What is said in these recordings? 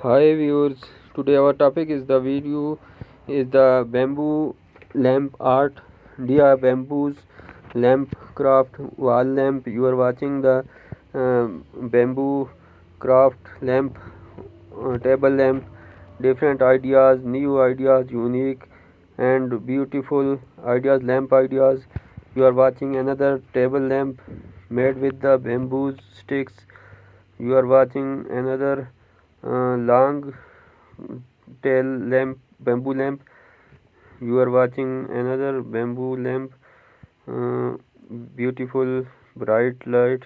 Hi viewers, today our topic is the bamboo lamp art. Dear bamboos lamp craft wall lamp. You are watching the bamboo craft lamp table lamp. Different ideas, new ideas, unique and beautiful ideas, lamp ideas. You are watching another table lamp made with the bamboo sticks. You are watching another long tail lamp, bamboo lamp. You are watching another bamboo lamp, uh, beautiful bright light.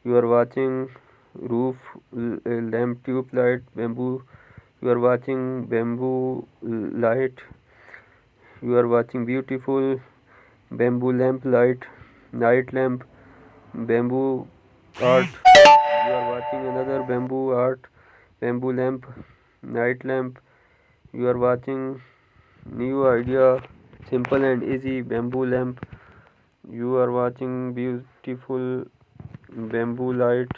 You are watching roof lamp tube light bamboo. You are watching bamboo light. You are watching beautiful bamboo lamp light, night lamp, bamboo art. You are watching another bamboo art, bamboo lamp, night lamp. You are watching new idea, simple and easy bamboo lamp. You are watching beautiful bamboo light,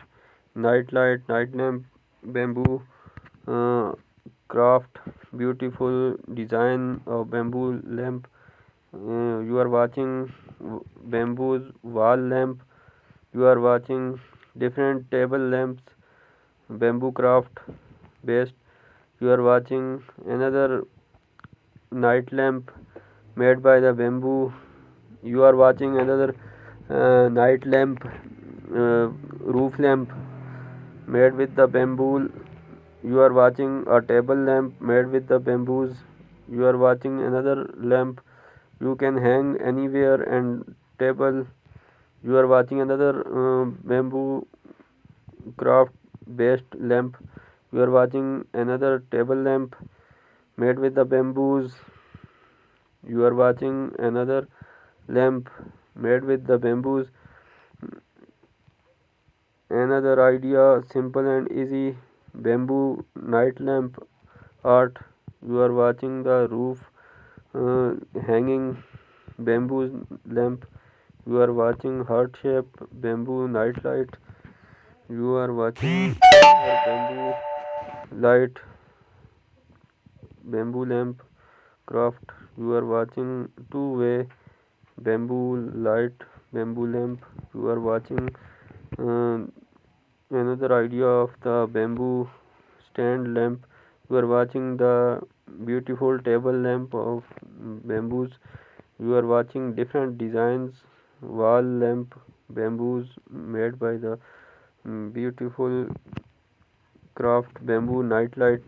night lamp, bamboo uh, craft, beautiful design of bamboo lamp. You are watching bamboo wall lamp. You are watching different table lamps, bamboo craft based. You are watching another night lamp made by the bamboo. You are watching another night lamp, roof lamp made with the bamboo. You are watching a table lamp made with the bamboos. You are watching another lamp you can hang anywhere and table. You are watching another bamboo craft based lamp. You are watching another table lamp made with the bamboos. You are watching another lamp made with the bamboos. Another idea, simple and easy, bamboo night lamp art. You are watching the roof hanging bamboo lamp. You are watching heart shape bamboo night light. You are watching bamboo light bamboo lamp craft. You are watching two-way bamboo light bamboo lamp. You are watching uh, another idea of the bamboo stand lamp. You are watching the beautiful table lamp of bamboos. You are watching different designs wall lamp bamboos made by the beautiful craft bamboo night light.